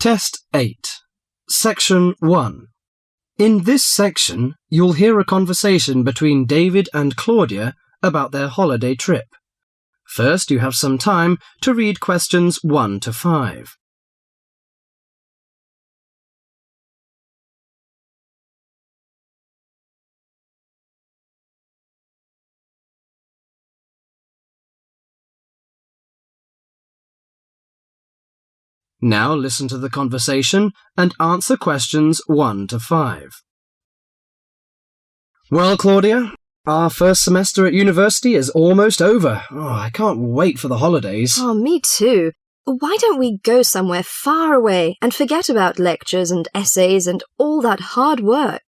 Test 8, Section 1. In this section, you'll hear a conversation between David and Claudia about their holiday trip. First, you have some time to read questions 1 to 5. Now listen to the conversation and answer questions 1 to 5. Well, Claudia, our first semester at university is almost over. I can't wait for the holidays. Me too. Why don't we go somewhere far away and forget about lectures and essays and all that hard work?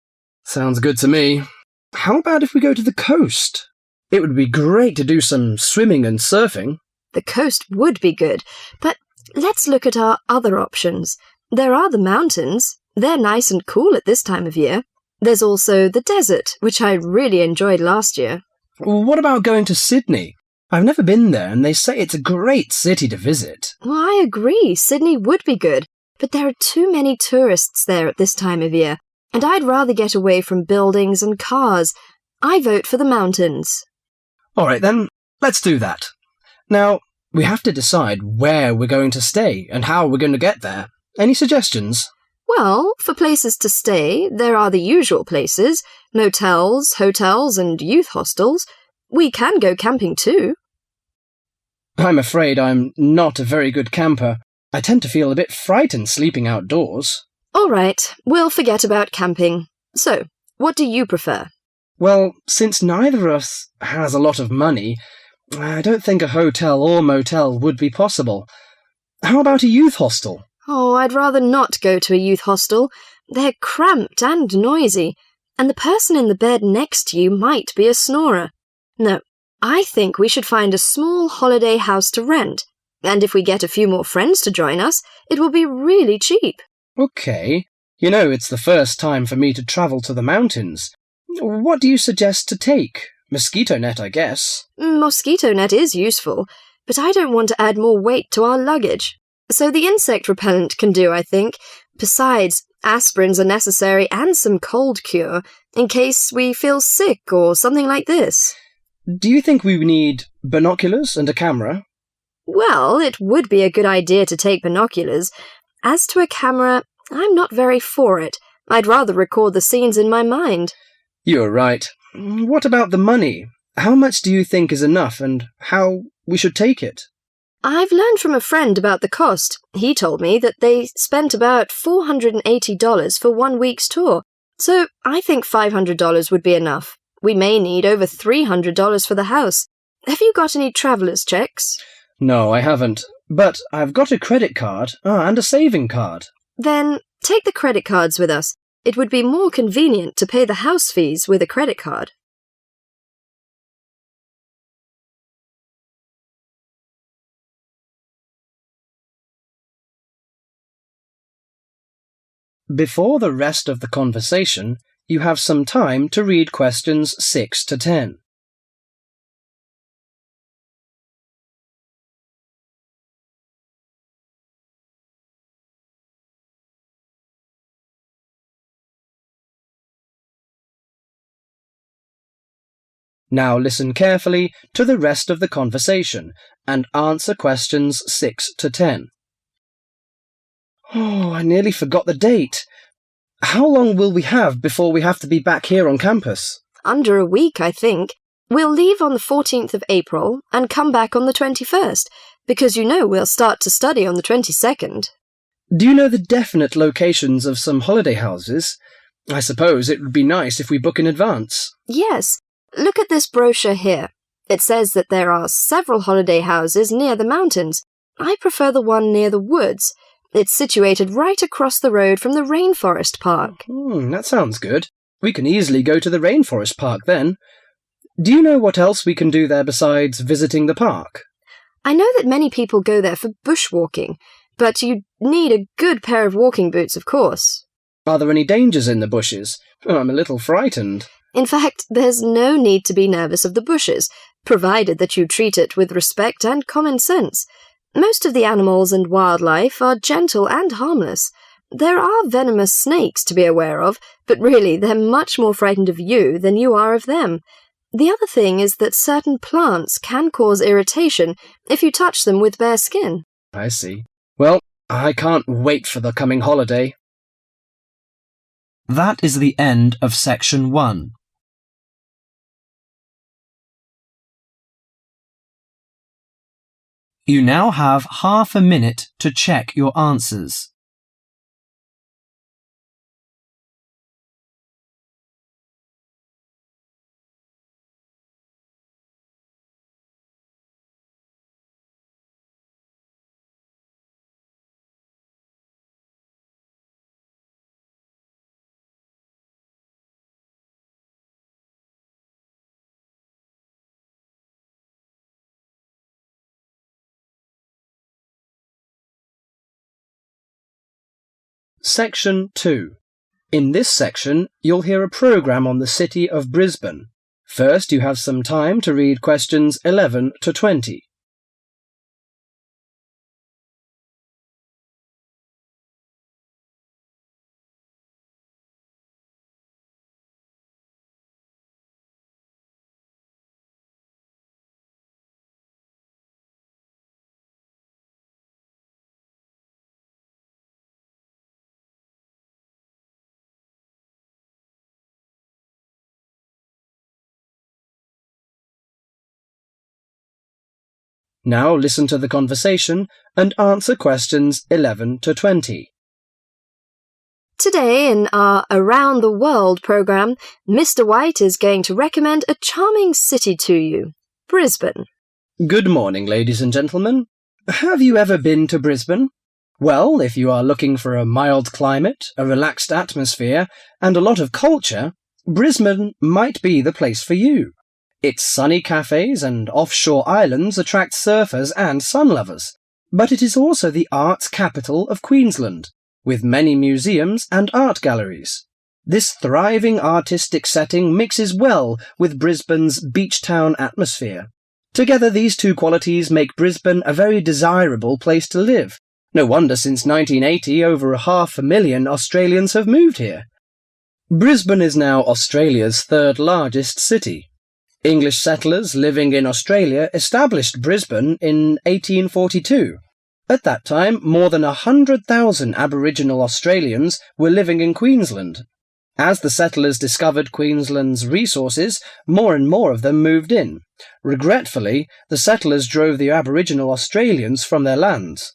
Sounds good to me. How about if we go to the coast? It would be great to do some swimming and surfing. The coast would be good, but let's look at our other options. There are the mountains. They're nice and cool at this time of year. There's also the desert, which I really enjoyed last year. What about going to Sydney? I've never been there, and they say it's a great city to visit. Well, I agree. Sydney would be good, but there are too many tourists there at this time of year, and I'd rather get away from buildings and cars. I vote for the mountains. All right, then, let's do that. Now, we have to decide where we're going to stay and how we're going to get there. Any suggestions? Well, for places to stay, there are the usual places, motels, hotels, and youth hostels. We can go camping too. I'm afraid I'm not a very good camper. I tend to feel a bit frightened sleeping outdoors. All right, we'll forget about camping. So, what do you prefer? Well, since neither of us has a lot of money, I don't think a hotel or motel would be possible. How about a youth hostel? Oh, I'd rather not go to a youth hostel. They're cramped and noisy, and the person in the bed next to you might be a snorer. No, I think we should find a small holiday house to rent, and if we get a few more friends to join us, it will be really cheap. Okay. You know, it's the first time for me to travel to the mountains. What do you suggest to take? Mosquito net, I guess. Mosquito net is useful, but I don't want to add more weight to our luggage. So the insect repellent can do, I think. Besides, aspirins are necessary and some cold cure, in case we feel sick or something like this. Do you think we need binoculars and a camera? Well, it would be a good idea to take binoculars. As to a camera, I'm not very for it. I'd rather record the scenes in my mind. You're right. What about the money? How much do you think is enough and how we should take it? I've learned from a friend about the cost. He told me that they spent about $480 for 1 week's tour, so I think $500 would be enough. We may need over $300 for the house. Have you got any traveller's checks? No, I haven't, but I've got a credit card and a saving card. Then take the credit cards with us. It would be more convenient to pay the house fees with a credit card. Before the rest of the conversation, you have some time to read questions 6 to 10. Now listen carefully to the rest of the conversation and answer questions 6 to 10. I nearly forgot the date. How long will we have before we have to be back here on campus? Under a week, I think. We'll leave on the 14th of April and come back on the 21st, because you know we'll start to study on the 22nd. Do you know the definite locations of some holiday houses? I suppose it would be nice if we book in advance. Yes. Look at this brochure here. It says that there are several holiday houses near the mountains. I prefer the one near the woods. It's situated right across the road from the Rainforest Park. That sounds good. We can easily go to the Rainforest Park then. Do you know what else we can do there besides visiting the park? I know that many people go there for bushwalking, but you need a good pair of walking boots, of course. Are there any dangers in the bushes? I'm a little frightened. In fact, there's no need to be nervous of the bushes, provided that you treat it with respect and common sense. Most of the animals and wildlife are gentle and harmless. There are venomous snakes to be aware of, but really they're much more frightened of you than you are of them. The other thing is that certain plants can cause irritation if you touch them with bare skin. I see. Well, I can't wait for the coming holiday. That is the end of section 1. You now have half a minute to check your answers. Section 2. In this section, you'll hear a programme on the city of Brisbane. First, you have some time to read questions 11 to 20. Now listen to the conversation and answer questions 11 to 20. Today in our Around the World programme, Mr. White is going to recommend a charming city to you, Brisbane. Good morning, ladies and gentlemen. Have you ever been to Brisbane? Well, if you are looking for a mild climate, a relaxed atmosphere, and a lot of culture, Brisbane might be the place for you. Its sunny cafes and offshore islands attract surfers and sun lovers, but it is also the arts capital of Queensland, with many museums and art galleries. This thriving artistic setting mixes well with Brisbane's beach town atmosphere. Together, these two qualities make Brisbane a very desirable place to live. No wonder since 1980 over 500,000 Australians have moved here. Brisbane is now Australia's third largest city. English settlers living in Australia established Brisbane in 1842. At that time, more than 100,000 Aboriginal Australians were living in Queensland. As the settlers discovered Queensland's resources, more and more of them moved in. Regretfully, the settlers drove the Aboriginal Australians from their lands.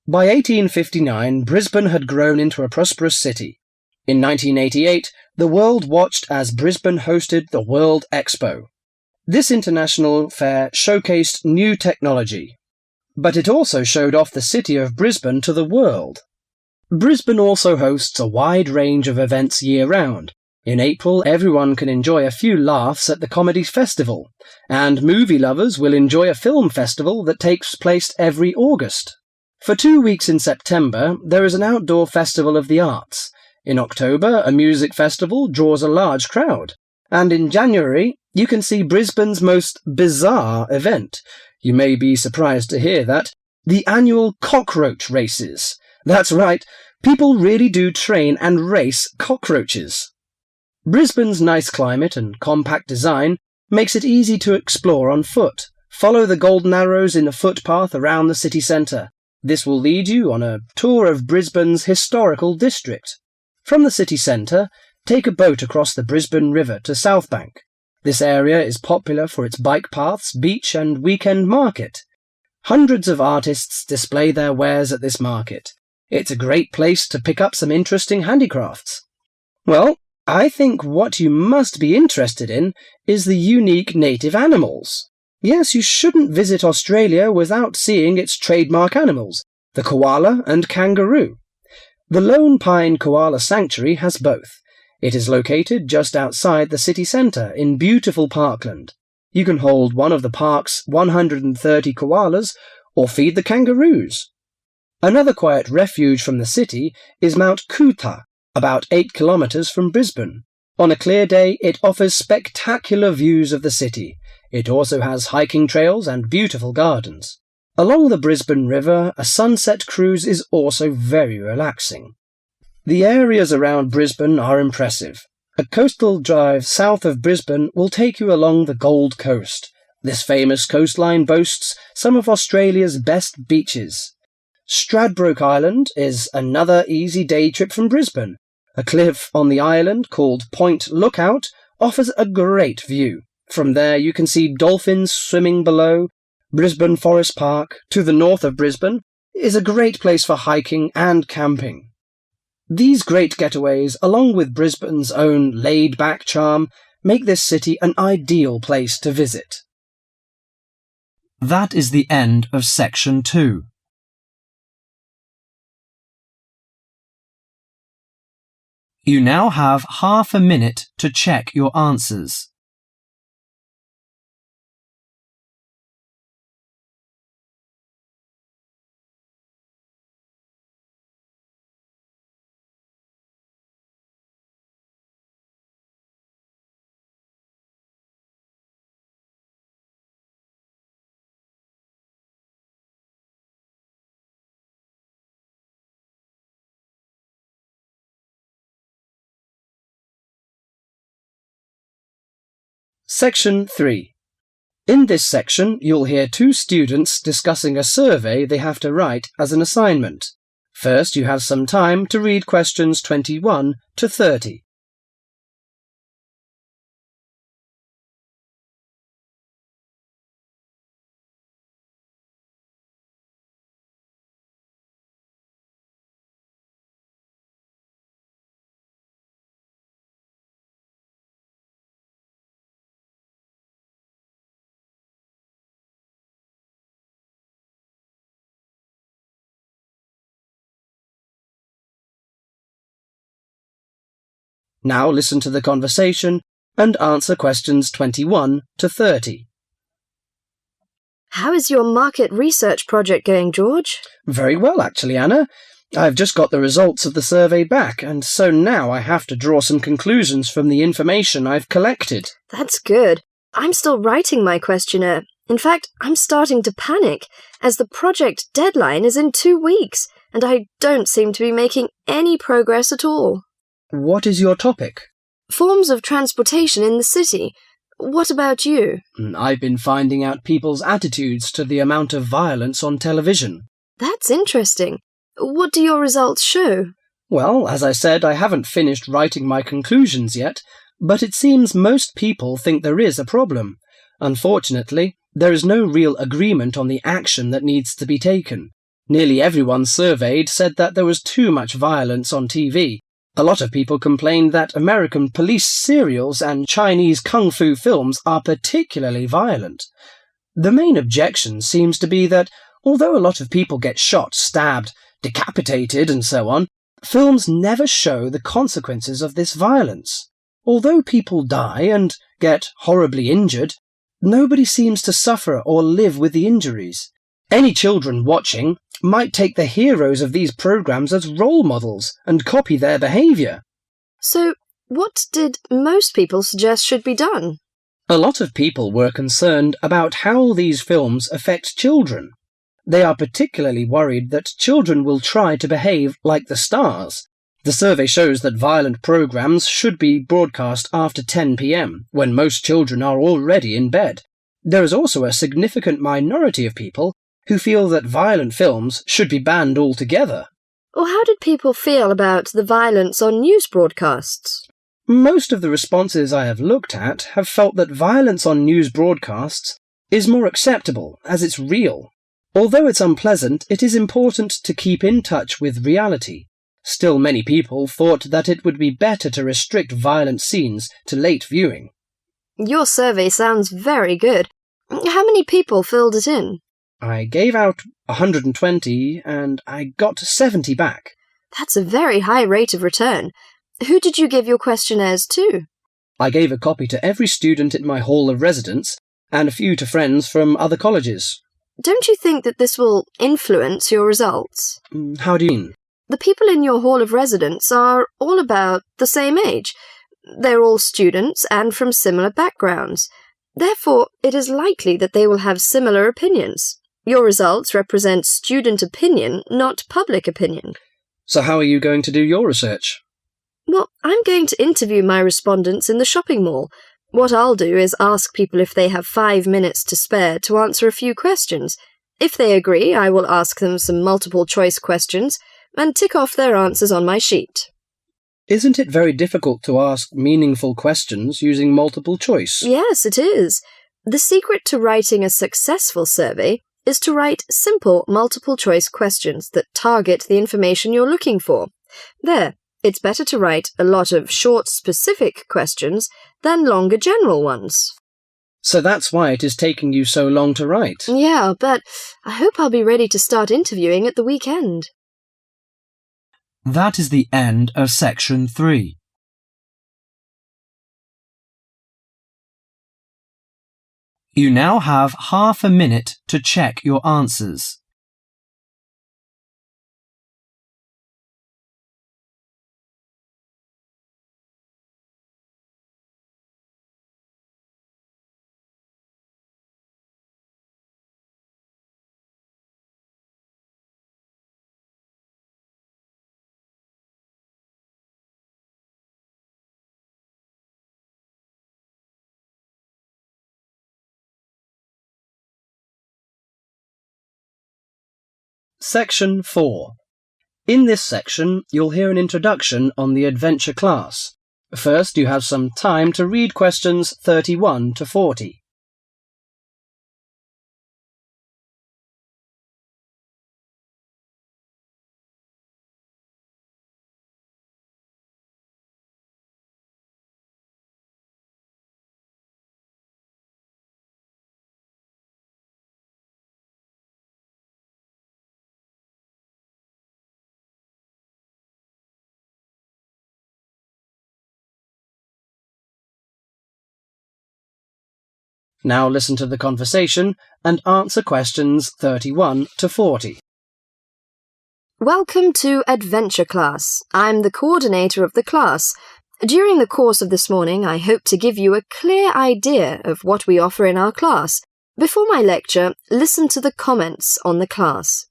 By 1859, Brisbane had grown into a prosperous city. In 1988, the world watched as Brisbane hosted the World Expo. This international fair showcased new technology, but it also showed off the city of Brisbane to the world. Brisbane also hosts a wide range of events year-round. In April, everyone can enjoy a few laughs at the Comedy Festival, and movie lovers will enjoy a film festival that takes place every August. For 2 weeks in September, there is an outdoor festival of the arts. In October, a music festival draws a large crowd. And in January, you can see Brisbane's most bizarre event. You may be surprised to hear that. The annual cockroach races. That's right, people really do train and race cockroaches. Brisbane's nice climate and compact design makes it easy to explore on foot. Follow the golden arrows in a footpath around the city centre. This will lead you on a tour of Brisbane's historical district. From the city centre, take a boat across the Brisbane River to South Bank. This area is popular for its bike paths, beach and weekend market. Hundreds of artists display their wares at this market. It's a great place to pick up some interesting handicrafts. Well, I think what you must be interested in is the unique native animals. Yes, you shouldn't visit Australia without seeing its trademark animals, the koala and kangaroo. The Lone Pine Koala Sanctuary has both. It is located just outside the city centre in beautiful parkland. You can hold one of the park's 130 koalas or feed the kangaroos. Another quiet refuge from the city is Mount Coot-tha, about 8 kilometres from Brisbane. On a clear day, it offers spectacular views of the city. It also has hiking trails and beautiful gardens. Along the Brisbane River, a sunset cruise is also very relaxing. The areas around Brisbane are impressive. A coastal drive south of Brisbane will take you along the Gold Coast. This famous coastline boasts some of Australia's best beaches. Stradbroke Island is another easy day trip from Brisbane. A cliff on the island called Point Lookout offers a great view. From there you can see dolphins swimming below. Brisbane Forest Park, to the north of Brisbane, is a great place for hiking and camping. These great getaways, along with Brisbane's own laid-back charm, make this city an ideal place to visit. That is the end of section 2. You now have half a minute to check your answers. Section 3. In this section, you'll hear two students discussing a survey they have to write as an assignment. First, you have some time to read questions 21 to 30. Now listen to the conversation and answer questions 21 to 30. How is your market research project going, George? Very well, actually, Anna. I've just got the results of the survey back, and so now I have to draw some conclusions from the information I've collected. That's good. I'm still writing my questionnaire. In fact, I'm starting to panic, as the project deadline is in 2 weeks, and I don't seem to be making any progress at all. What is your topic? Forms of transportation in the city. What about you? I've been finding out people's attitudes to the amount of violence on television. That's interesting. What do your results show? Well, as I said, I haven't finished writing my conclusions yet, but it seems most people think there is a problem. Unfortunately, there is no real agreement on the action that needs to be taken. Nearly everyone surveyed said that there was too much violence on TV. A lot of people complained that American police serials and Chinese kung fu films are particularly violent. The main objection seems to be that, although a lot of people get shot, stabbed, decapitated and so on, films never show the consequences of this violence. Although people die and get horribly injured, nobody seems to suffer or live with the injuries. Any children watching might take the heroes of these programs as role models and copy their behaviour. So, what did most people suggest should be done? A lot of people were concerned about how these films affect children. They are particularly worried that children will try to behave like the stars. The survey shows that violent programs should be broadcast after 10 p.m, when most children are already in bed. There is also a significant minority of people who feel that violent films should be banned altogether. Or how did people feel about the violence on news broadcasts? Most of the responses I have looked at have felt that violence on news broadcasts is more acceptable, as it's real. Although it's unpleasant, it is important to keep in touch with reality. Still, many people thought that it would be better to restrict violent scenes to late viewing. Your survey sounds very good. How many people filled it in? I gave out 120 and I got 70 back. That's a very high rate of return. Who did you give your questionnaires to? I gave a copy to every student in my hall of residence and a few to friends from other colleges. Don't you think that this will influence your results? How do you mean? The people in your hall of residence are all about the same age. They're all students and from similar backgrounds. Therefore, it is likely that they will have similar opinions. Your results represent student opinion, not public opinion. So how are you going to do your research? Well, I'm going to interview my respondents in the shopping mall. What I'll do is ask people if they have 5 minutes to spare to answer a few questions. If they agree, I will ask them some multiple-choice questions and tick off their answers on my sheet. Isn't it very difficult to ask meaningful questions using multiple choice? Yes, it is. The secret to writing a successful survey is to write simple multiple-choice questions that target the information you're looking for. There, it's better to write a lot of short, specific questions than longer general ones. So that's why it is taking you so long to write. Yeah, but I hope I'll be ready to start interviewing at the weekend. That is the end of section 3. You now have half a minute to check your answers. Section 4. In this section, you'll hear an introduction on the adventure class. First, you have some time to read questions 31 to 40. Now listen to the conversation and answer questions 31 to 40. Welcome to Adventure Class. I'm the coordinator of the class. During the course of this morning, I hope to give you a clear idea of what we offer in our class. Before my lecture, listen to the comments on the class.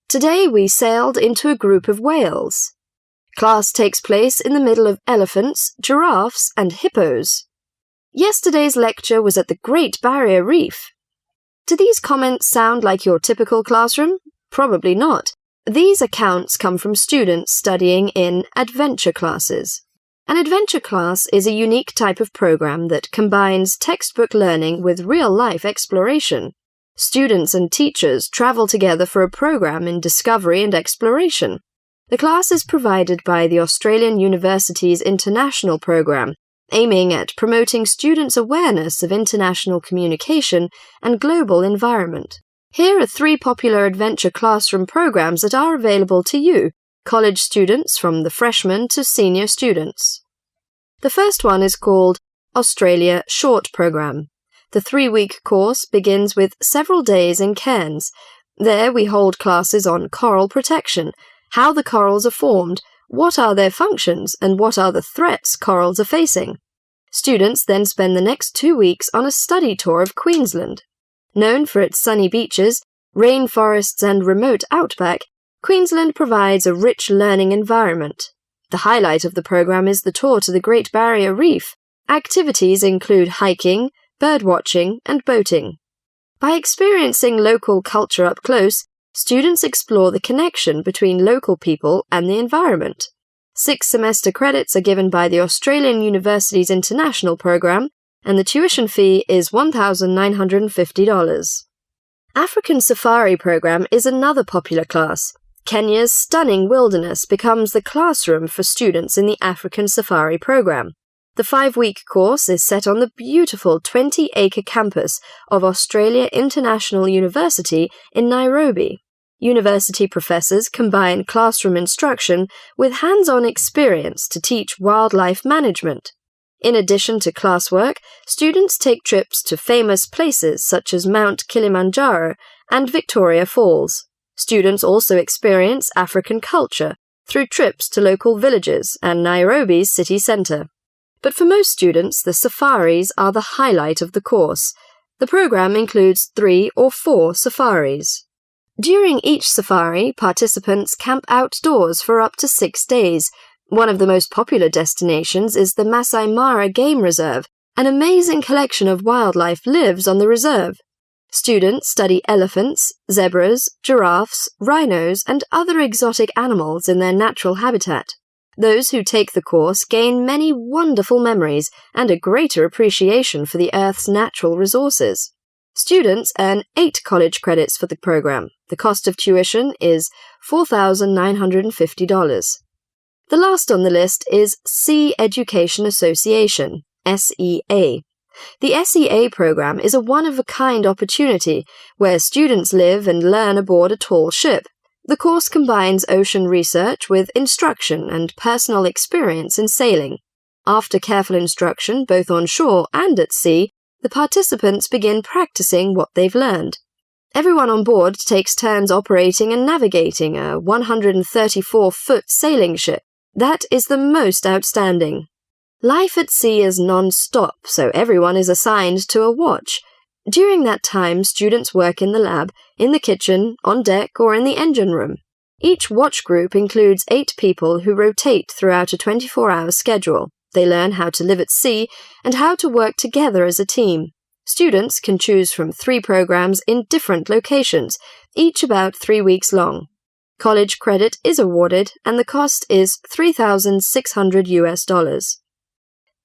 Today we sailed into a group of whales. Class takes place in the middle of elephants, giraffes, and hippos. Yesterday's lecture was at the Great Barrier Reef. Do these comments sound like your typical classroom? Probably not. These accounts come from students studying in adventure classes. An adventure class is a unique type of program that combines textbook learning with real-life exploration. Students and teachers travel together for a program in discovery and exploration. The class is provided by the Australian University's International Program, aiming at promoting students' awareness of international communication and global environment. Here are 3 popular adventure classroom programs that are available to you, college students from the freshman to senior students. The first one is called Australia Short Program. The 3-week course begins with several days in Cairns. There we hold classes on coral protection, how the corals are formed, what are their functions, and what are the threats corals are facing. Students then spend the next 2 weeks on a study tour of Queensland. Known for its sunny beaches, rainforests, and remote outback, Queensland provides a rich learning environment. The highlight of the program is the tour to the Great Barrier Reef. Activities include hiking, birdwatching, and boating. By experiencing local culture up close, students explore the connection between local people and the environment. 6 semester credits are given by the Australian University's International Program, and the tuition fee is $1,950. African Safari Program is another popular class. Kenya's stunning wilderness becomes the classroom for students in the African Safari Program. The 5-week course is set on the beautiful 20-acre campus of Australia International University in Nairobi. University professors combine classroom instruction with hands-on experience to teach wildlife management. In addition to classwork, students take trips to famous places such as Mount Kilimanjaro and Victoria Falls. Students also experience African culture through trips to local villages and Nairobi's city centre. But for most students, the safaris are the highlight of the course. The program includes 3 or 4 safaris. During each safari, participants camp outdoors for up to 6 days. One of the most popular destinations is the Masai Mara Game Reserve. An amazing collection of wildlife lives on the reserve. Students study elephants, zebras, giraffes, rhinos, and other exotic animals in their natural habitat. Those who take the course gain many wonderful memories and a greater appreciation for the Earth's natural resources. Students earn 8 college credits for the program. The cost of tuition is $4,950. The last on the list is Sea Education Association, SEA. The SEA program is a one-of-a-kind opportunity where students live and learn aboard a tall ship. The course combines ocean research with instruction and personal experience in sailing. After careful instruction, both on shore and at sea, the participants begin practicing what they've learned. Everyone on board takes turns operating and navigating a 134-foot sailing ship. That is the most outstanding. Life at sea is non-stop, so everyone is assigned to a watch. During that time, students work in the lab, in the kitchen, on deck, or in the engine room. Each watch group includes 8 people who rotate throughout a 24-hour schedule. They learn how to live at sea and how to work together as a team. Students can choose from 3 programs in different locations, each about 3 weeks long. College credit is awarded, and the cost is $3,600.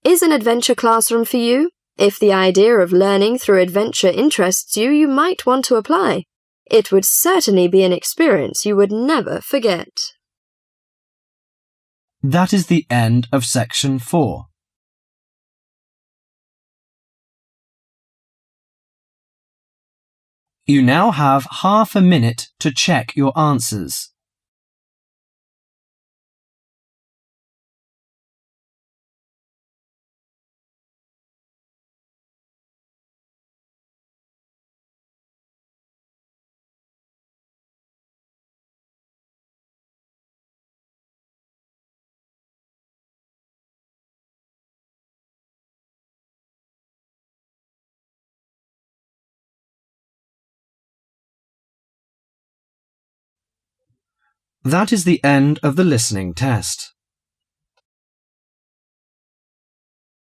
Is an adventure classroom for you? If the idea of learning through adventure interests you, you might want to apply. It would certainly be an experience you would never forget. That is the end of section 4. You now have half a minute to check your answers. That is the end of the listening test.